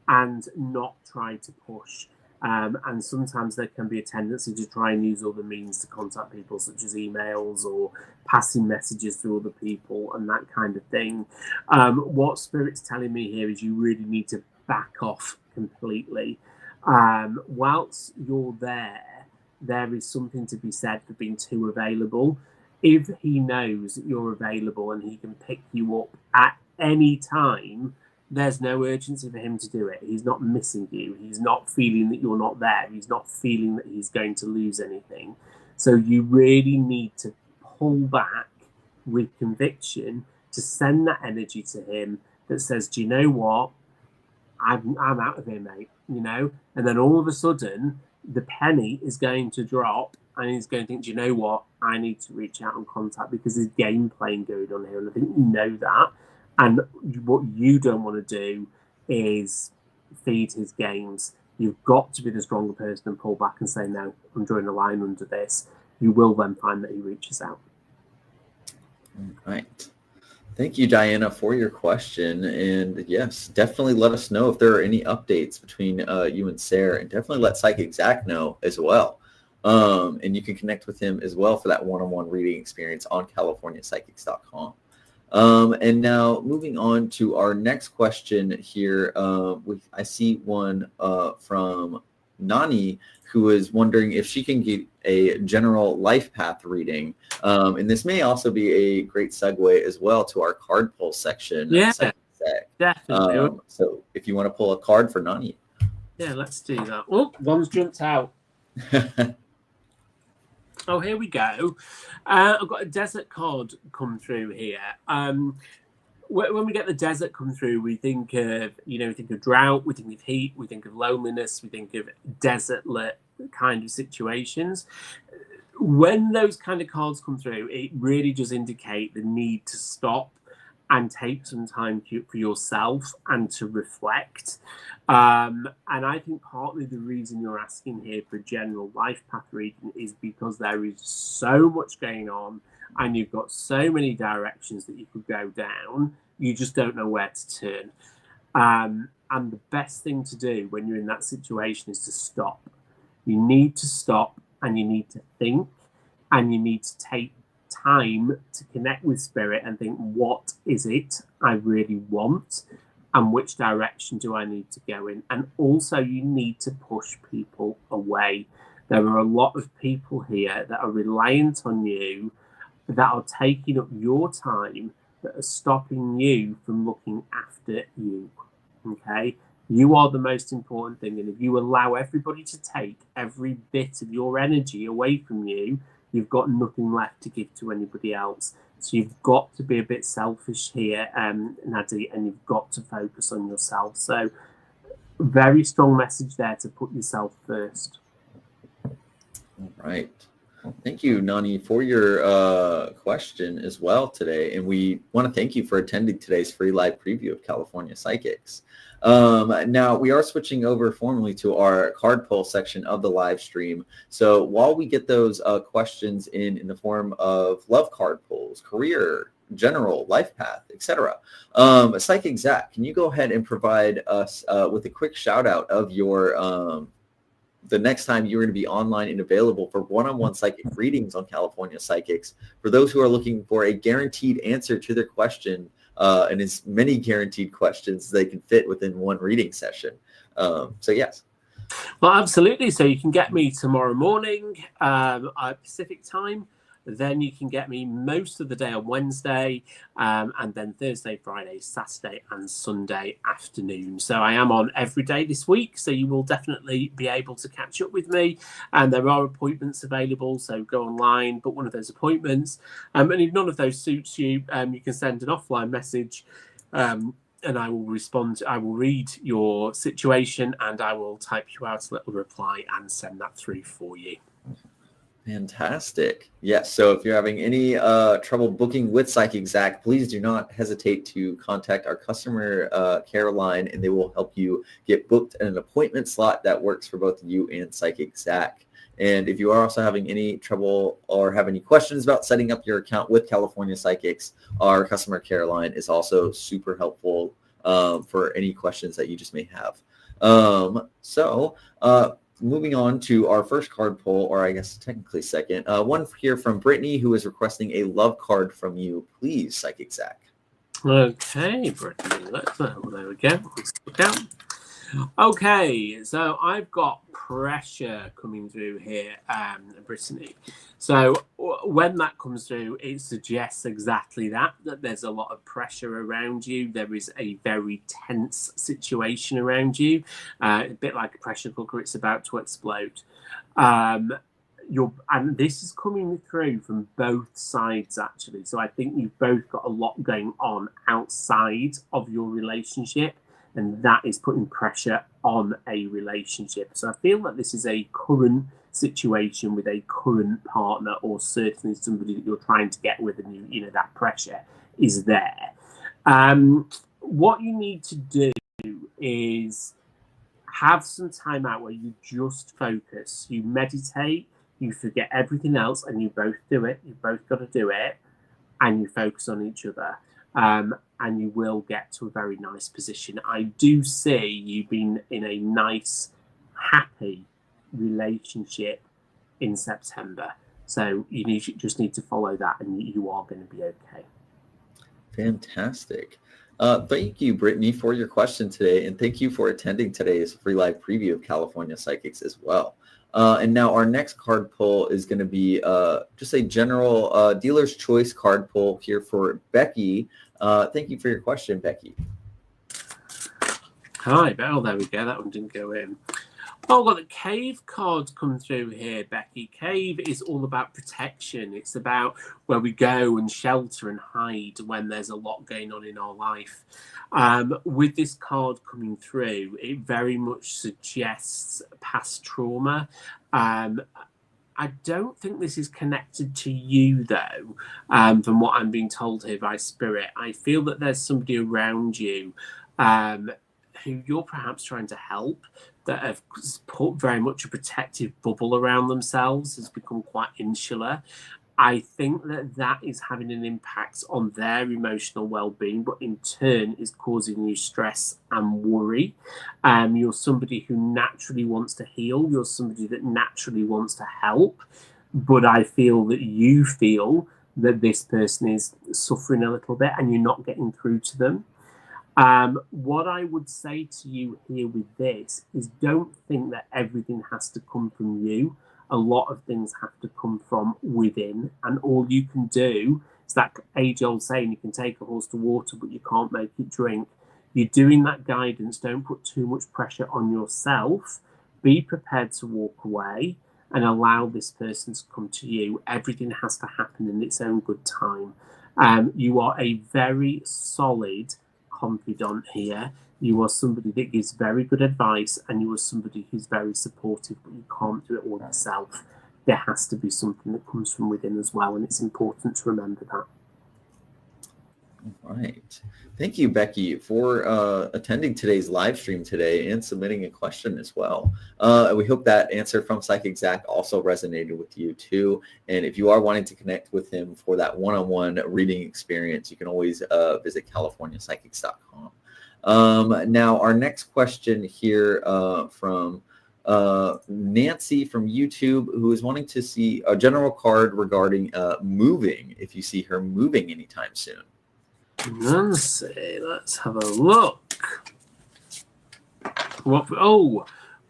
and not try to push. And sometimes there can be a tendency to try and use other means to contact people, such as emails or passing messages to other people and that kind of thing. What Spirit's telling me here is you really need to back off completely. Whilst you're there is something to be said for being too available. If he knows that you're available and he can pick you up at any time, there's no urgency for him to do it. He's not missing you. He's not feeling that you're not there. He's not feeling that he's going to lose anything. So you really need to pull back with conviction to send that energy to him that says, do you know what? I'm out of here, mate. And then all of a sudden, the penny is going to drop and he's going to think, do you know what? I need to reach out and contact, because there's game playing going on here. And I think you know that. And what you don't want to do is feed his games. You've got to be the stronger person and pull back and say, no, I'm drawing a line under this. You will then find that he reaches out. All right. Thank you, Diana, for your question. And yes, definitely let us know if there are any updates between you and Sarah, and definitely let Psychic Zack know as well. And you can connect with him as well for that one-on-one reading experience on CaliforniaPsychics.com. And now moving on to our next question here. I see one from Nani, who is wondering if she can get a general life path reading. And this may also be a great segue as well to our card pull section. Yeah, definitely. So if you want to pull a card for Nani. Yeah, let's do that. Oh, one's jumped out. Oh, here we go. I've got a desert card come through here. When we get the desert come through, we think of, drought, we think of heat, we think of loneliness, we think of desert-lit kind of situations. When those kind of cards come through, it really does indicate the need to stop and take some time for yourself and to reflect. And I think partly the reason you're asking here for general life path reading is because there is so much going on and you've got so many directions that you could go down, you just don't know where to turn. And the best thing to do when you're in that situation is to stop. You need to stop and you need to think and you need to take time to connect with spirit and think, what is it I really want and which direction do I need to go in? And also you need to push people away. There are a lot of people here that are reliant on you, that are taking up your time, that are stopping you from looking after you. Okay? You are the most important thing. And if you allow everybody to take every bit of your energy away from you, you've got nothing left to give to anybody else. So you've got to be a bit selfish here, Nadie, and you've got to focus on yourself. So very strong message there to put yourself first. All right. Thank you, Nani, for your question as well today. And we want to thank you for attending today's free live preview of California Psychics. Now, we are switching over formally to our card pull section of the live stream. So while we get those questions in the form of love card pulls, career, general, life path, etc., Psychic Zack, can you go ahead and provide us with a quick shout out of your the next time you're going to be online and available for one-on-one psychic readings on California Psychics for those who are looking for a guaranteed answer to their question, and as many guaranteed questions as they can fit within one reading session. So yes. Well, absolutely. So you can get me tomorrow morning at Pacific time. Then you can get me most of the day on Wednesday, and then Thursday, Friday, Saturday, and Sunday afternoon. So I am on every day this week, so you will definitely be able to catch up with me. And there are appointments available, so go online, book one of those appointments. And if none of those suits you, you can send an offline message. And I will respond. I will read your situation and I will type you out a little reply and send that through for you. Fantastic. Yes. So if you're having any trouble booking with Psychic Zack, please do not hesitate to contact our customer care line, and they will help you get booked in an appointment slot that works for both you and Psychic Zack. And if you are also having any trouble or have any questions about setting up your account with California Psychics, our customer care line is also super helpful for any questions that you just may have. Moving on to our first card pull, or I guess technically second, one here from Brittany, who is requesting a love card from you. Please, Psychic Zack. Okay, Brittany, there we go. Let's look out. Okay, so I've got pressure coming through here, Brittany. So when that comes through, it suggests exactly that there's a lot of pressure around you. There is a very tense situation around you, a bit like a pressure cooker. It's about to explode. And this is coming through from both sides, actually. So I think you've both got a lot going on outside of your relationship, and that is putting pressure on a relationship. So I feel that this is a current situation with a current partner, or certainly somebody that you're trying to get with, and you know that pressure is there. What you need to do is have some time out where you just focus, you meditate, you forget everything else, and you both do it. You both got to do it, and you focus on each other. And you will get to a very nice position. I do see you being in a nice, happy relationship in September. So you just need to follow that, and you are going to be okay. Fantastic. Thank you, Brittany, for your question today, and thank you for attending today's free live preview of California Psychics as well. And now our next card pull is going to be just a general dealer's choice card pull here for Becky. Thank you for your question, Becky. Hi, Belle. There we go. That one didn't go in. Oh, got the Cave card come through here, Becky. Cave is all about protection. It's about where we go and shelter and hide when there's a lot going on in our life. With this card coming through, it very much suggests past trauma. I don't think this is connected to you, though, from what I'm being told here by Spirit. I feel that there's somebody around you who you're perhaps trying to help, that have put very much a protective bubble around themselves, has become quite insular. I think that is having an impact on their emotional well-being, but in turn is causing you stress and worry. You're somebody who naturally wants to heal. You're somebody that naturally wants to help. But I feel that you feel that this person is suffering a little bit and you're not getting through to them. What I would say to you here with this is, don't think that everything has to come from you. A lot of things have to come from within, and all you can do is that age-old saying, you can take a horse to water, but you can't make it drink. You're doing that guidance. Don't put too much pressure on yourself. Be prepared to walk away and allow this person to come to you. Everything has to happen in its own good time. You are a very solid confidant here. You are somebody that gives very good advice, and you are somebody who's very supportive, but you can't do it all yourself. There has to be something that comes from within as well, and it's important to remember that. All right. Thank you, Becky, for attending today's live stream today and submitting a question as well. We hope that answer from Psychic Zack also resonated with you too. And if you are wanting to connect with him for that one-on-one reading experience, you can always visit CaliforniaPsychics.com. Now, our next question here from Nancy from YouTube, who is wanting to see a general card regarding moving, if you see her moving anytime soon. Nancy, let's have a look. We've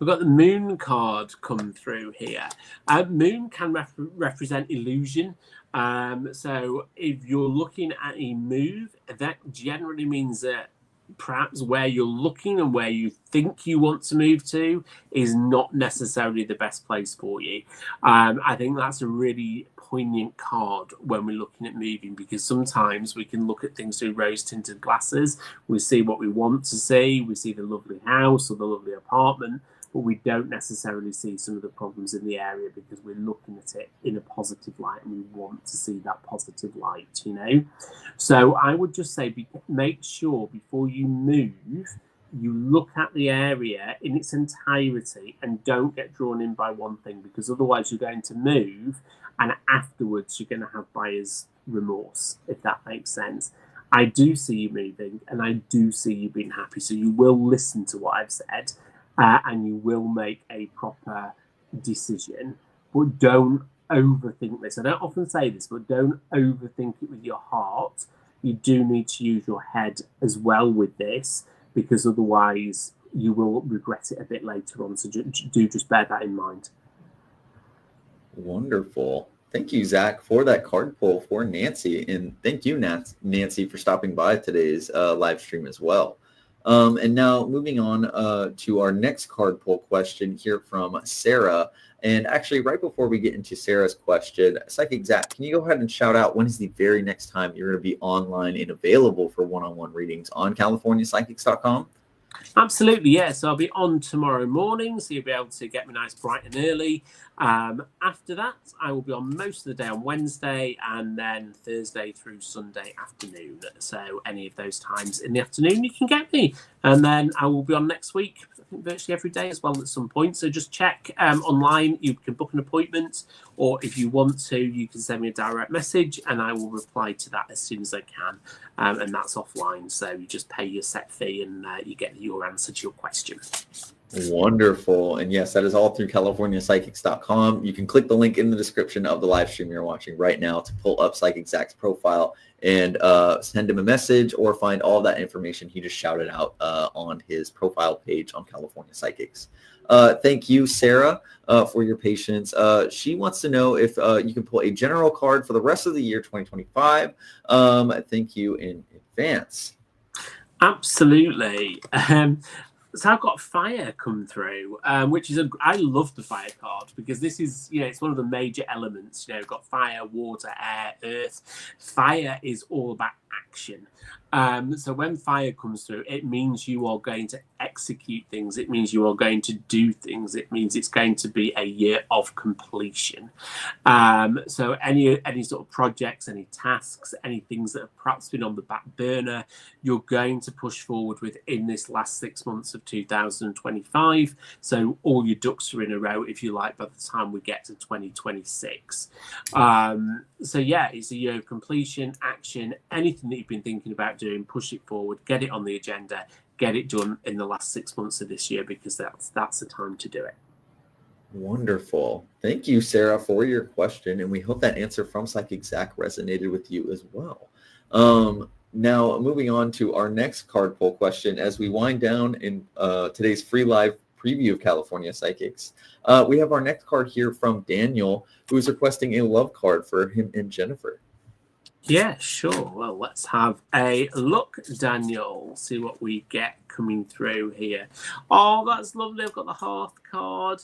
got the moon card come through here. Moon can represent illusion. So if you're looking at a move, that generally means that perhaps where you're looking and where you think you want to move to is not necessarily the best place for you. I think that's a really poignant card when we're looking at moving, because sometimes we can look at things through rose-tinted glasses. We see what we want to see. We see the lovely house or the lovely apartment, but we don't necessarily see some of the problems in the area because we're looking at it in a positive light and we want to see that positive light, you know? So I would just say make sure before you move, you look at the area in its entirety and don't get drawn in by one thing, because otherwise you're going to move and afterwards you're going to have buyer's remorse, if that makes sense. I do see you moving and I do see you being happy. So you will listen to what I've said. And you will make a proper decision, but don't overthink this. I don't often say this, but don't overthink it with your heart. You do need to use your head as well with this, because otherwise you will regret it a bit later on. So do just bear that in mind. Wonderful. Thank you, Zach, for that card pull for Nancy. And thank you, Nancy, for stopping by today's live stream as well. And now moving on to our next card pull question here from Sarah. And actually, right before we get into Sarah's question, Psychic Zack, can you go ahead and shout out when is the very next time you're going to be online and available for one-on-one readings on CaliforniaPsychics.com? Absolutely, yeah. So I'll be on tomorrow morning, so you'll be able to get me nice, bright and early. After that, I will be on most of the day on Wednesday and then Thursday through Sunday afternoon. So any of those times in the afternoon, you can get me. And then I will be on next week, I think virtually every day as well at some point. So just check online. You can book an appointment, or if you want to, you can send me a direct message and I will reply to that as soon as I can. And that's offline. So you just pay your set fee and you get your answer to your question. Wonderful. And yes, that is all through CaliforniaPsychics.com. You can click the link in the description of the live stream you're watching right now to pull up Psychic Zack's profile and send him a message or find all that information he just shouted out on his profile page on California Psychics. Thank you, Sarah, for your patience. She wants to know if you can pull a general card for the rest of the year 2025. Thank you in advance. Absolutely. So I've got fire come through, which is I love the fire card because this is, it's one of the major elements. You've got fire, water, air, earth. Fire is all about action. So when fire comes through, it means you are going to execute things. It means you are going to do things. It means it's going to be a year of completion. So any sort of projects, any tasks, any things that have perhaps been on the back burner, you're going to push forward with in this last 6 months of 2025. So all your ducks are in a row, if you like, by the time we get to 2026. So yeah, it's a year of completion, action, anything that you've been thinking about doing, push it forward, get it on the agenda, get it done in the last 6 months of this year, because that's the time to do it. Wonderful. Thank you, Sarah, for your question. And we hope that answer from Psychic Zack resonated with you as well. Now, moving on to our next card pull question, as we wind down in today's free live preview of California Psychics, we have our next card here from Daniel, who is requesting a love card for him and Jennifer. Yeah, sure. Well, let's have a look, Daniel. See what we get coming through here. Oh, that's lovely. I've got the Hearth card.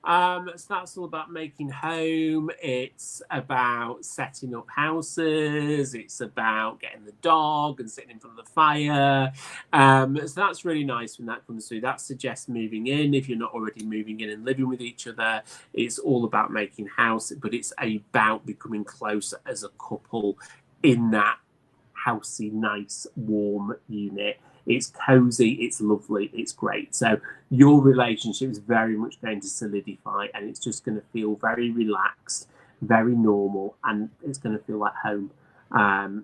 So that's all about making home. It's about setting up houses. It's about getting the dog and sitting in front of the fire. So that's really nice when that comes through. That suggests moving in if you're not already moving in and living with each other. It's all about making house, but it's about becoming closer as a couple in that housey, nice, warm unit. It's cozy, it's lovely, it's great. So your relationship is very much going to solidify, and it's just going to feel very relaxed, very normal, and it's going to feel like home.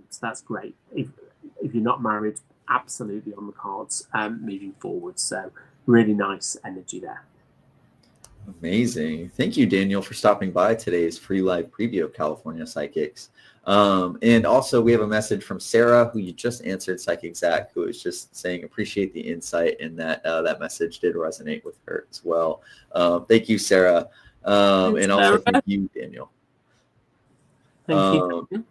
So that's great. If you're not married, absolutely on the cards moving forward. So really nice energy there. Amazing. Thank you, Daniel, for stopping by today's free live preview of California Psychics. And also we have a message from Sarah, who you just answered, Psychic Zack, who is just saying appreciate the insight, and that that message did resonate with her as well. Thank you, Sarah. And also Sarah. thank you, Daniel. Thank you.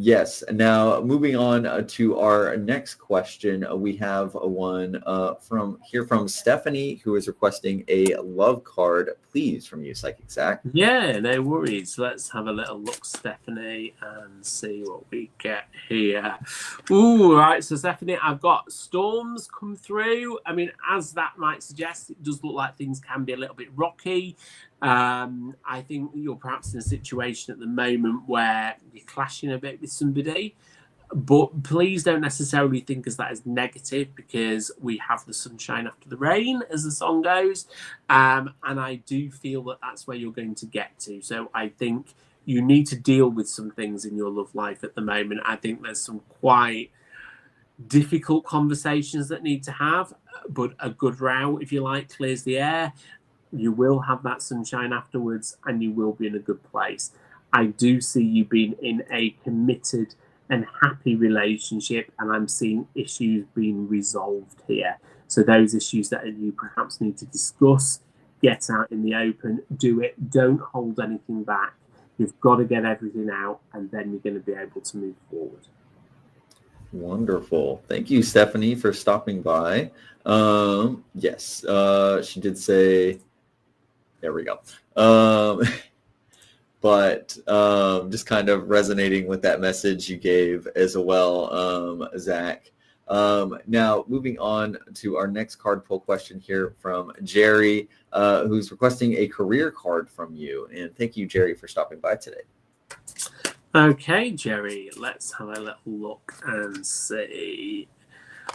Yes. Now, moving on to our next question, we have one from Stephanie, who is requesting a love card, please, from you, Psychic Zack. Yeah, no worries. Let's have a little look, Stephanie, and see what we get here. Ooh, right. So, Stephanie, I've got storms come through. I mean, as that might suggest, it does look like things can be a little bit rocky. I think you're perhaps in a situation at the moment where you're clashing a bit with somebody, but please don't necessarily think as that is negative, because we have the sunshine after the rain, as the song goes, and I do feel that that's where you're going to get to. So I think you need to deal with some things in your love life at the moment. I think there's some quite difficult conversations that need to have, but a good row, if you like, clears the air. You will have that sunshine afterwards, and you will be in a good place. I do see you being in a committed and happy relationship, and I'm seeing issues being resolved here. So those issues that you perhaps need to discuss, get out in the open, do it. Don't hold anything back. You've got to get everything out, and then you're going to be able to move forward. Wonderful. Thank you, Stephanie, for stopping by. Yes, she did say, there we go. But just kind of resonating with that message you gave as well, Zach. Now, moving on to our next card pull question here from Jerry, who's requesting a career card from you. And thank you, Jerry, for stopping by today. Okay, Jerry, let's have a little look and see.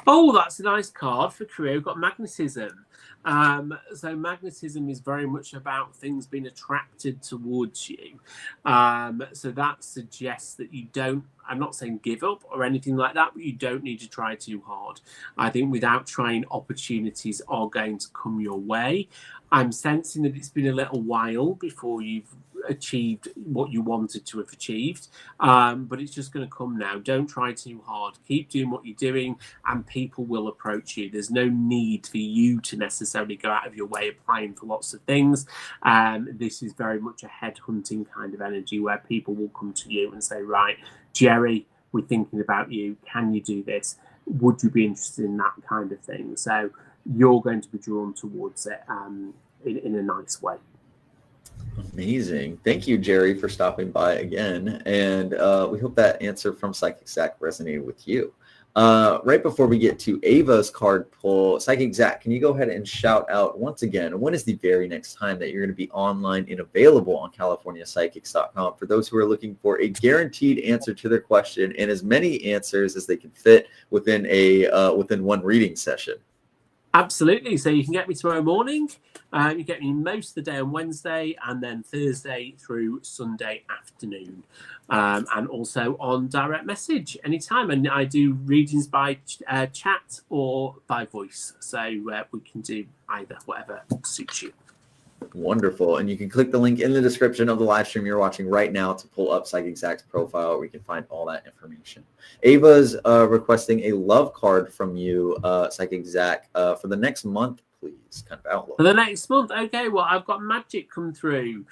Oh, that's a nice card for career. We've got magnetism. So magnetism is very much about things being attracted towards you. So that suggests that you don't, I'm not saying give up or anything like that, but you don't need to try too hard. I think without trying, opportunities are going to come your way. I'm sensing that it's been a little while before you've achieved what you wanted to have achieved, but it's just going to come now. Don't try too hard. Keep doing what you're doing, and people will approach you. There's no need for you to necessarily go out of your way applying for lots of things. This is very much a headhunting kind of energy where people will come to you and say, right, Jerry, we're thinking about you. Can you do this? Would you be interested in that kind of thing? So you're going to be drawn towards it in a nice way. Amazing. Thank you, Jerry, for stopping by again. And we hope that answer from Psychic Zack resonated with you. Right before we get to Ava's card pull, Psychic Zack, can you go ahead and shout out once again, when is the very next time that you're going to be online and available on CaliforniaPsychics.com for those who are looking for a guaranteed answer to their question and as many answers as they can fit within within one reading session? Absolutely. So you can get me tomorrow morning. You get me most of the day on Wednesday, and then Thursday through Sunday afternoon. And also on direct message anytime. And I do readings by chat or by voice. So we can do either, whatever suits you. Wonderful. And you can click the link in the description of the live stream you're watching right now to pull up Psychic Zack's profile, where you can find all that information. Ava's requesting a love card from you, Psychic Zack, for the next month, please. Kind of outlook. For the next month, okay, well, I've got Magic come through.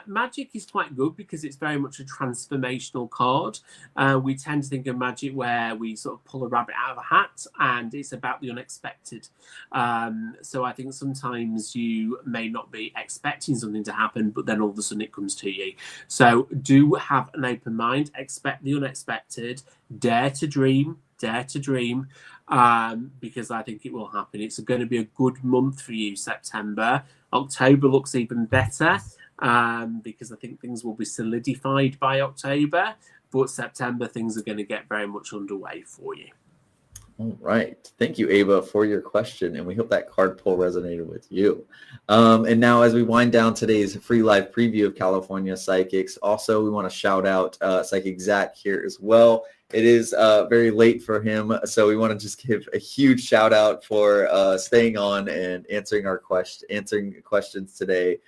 Magic is quite good because it's very much a transformational card. We tend to think of magic where we sort of pull a rabbit out of a hat, and it's about the unexpected. So I think sometimes you may not be expecting something to happen, but then all of a sudden it comes to you. So do have an open mind, expect the unexpected, dare to dream, because I think it will happen. It's going to be a good month for you, September. October looks even better because I think things will be solidified by October, but September things are going to get very much underway for you. All right. Thank you, Ava, for your question, and we hope that card pull resonated with you. And now as we wind down today's free live preview of California Psychics, also we want to shout out Psychic Zack here as well. it is very late for him. So we want to just give a huge shout out for staying on and answering questions today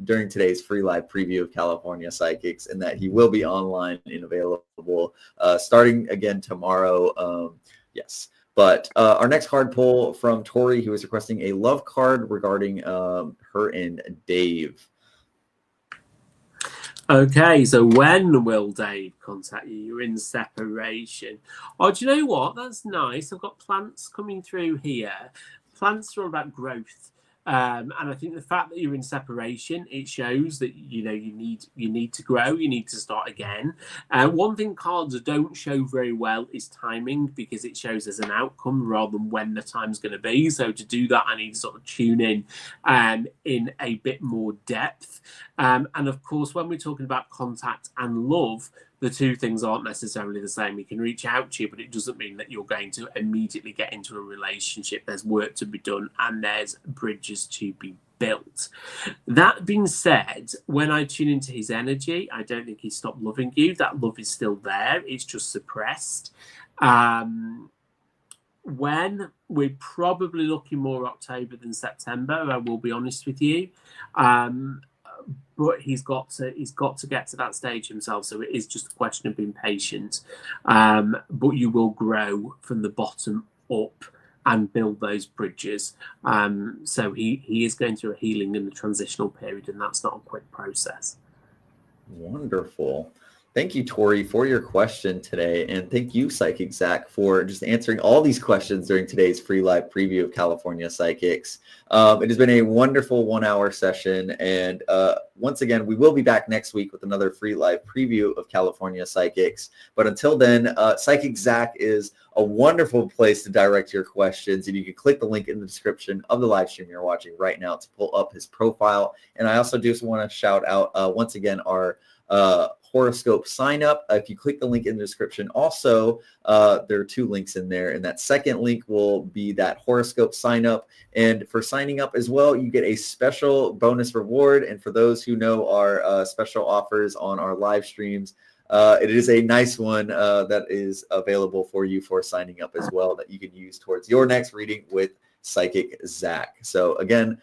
during today's free live preview of California Psychics, and that he will be online and available starting again tomorrow. Yes. But our next card pull from Tori, who is requesting a love card regarding her and Dave. Okay, so when will Dave contact you? You're in separation. Oh, do you know what? That's nice. I've got plants coming through here. Plants are all about growth. And I think the fact that you're in separation, it shows that you need to grow, you need to start again. One thing cards don't show very well is timing, because it shows as an outcome rather than when the time's going to be. So to do that, I need to sort of tune in a bit more depth. And of course, when we're talking about contact and love, the two things aren't necessarily the same. He can reach out to you, but it doesn't mean that you're going to immediately get into a relationship. There's work to be done and there's bridges to be built. That being said, when I tune into his energy, I don't think he stopped loving you. That love is still there. It's just suppressed. When we're probably looking more October than September, I will be honest with you. But he's got to get to that stage himself. So it is just a question of being patient. But you will grow from the bottom up and build those bridges. So he is going through a healing in the transitional period, and that's not a quick process. Wonderful. Thank you, Tori, for your question today. And thank you, Psychic Zack, for just answering all these questions during today's free live preview of California Psychics. It has been a wonderful 1 hour session. And once again, we will be back next week with another free live preview of California Psychics. But until then, Psychic Zack is a wonderful place to direct your questions. And you can click the link in the description of the live stream you're watching right now to pull up his profile. And I also just want to shout out once again our horoscope sign up. If you click the link in the description, also there are 2 links in there, and that second link will be that horoscope sign up. And for signing up as well, you get a special bonus reward. And for those who know our special offers on our live streams, it is a nice one that is available for you for signing up as well, that you can use towards your next reading with Psychic Zack. So again,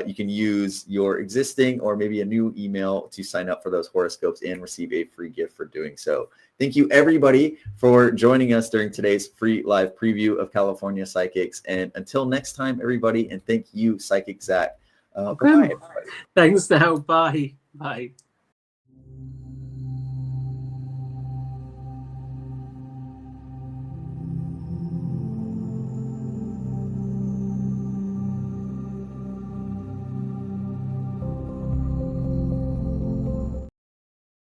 you can use your existing or maybe a new email to sign up for those horoscopes and receive a free gift for doing so. Thank you, everybody, for joining us during today's free live preview of California Psychics. And until next time, everybody, and thank you, Psychic Zack. Okay. Bye-bye, everybody. Thanks now. Bye. Bye.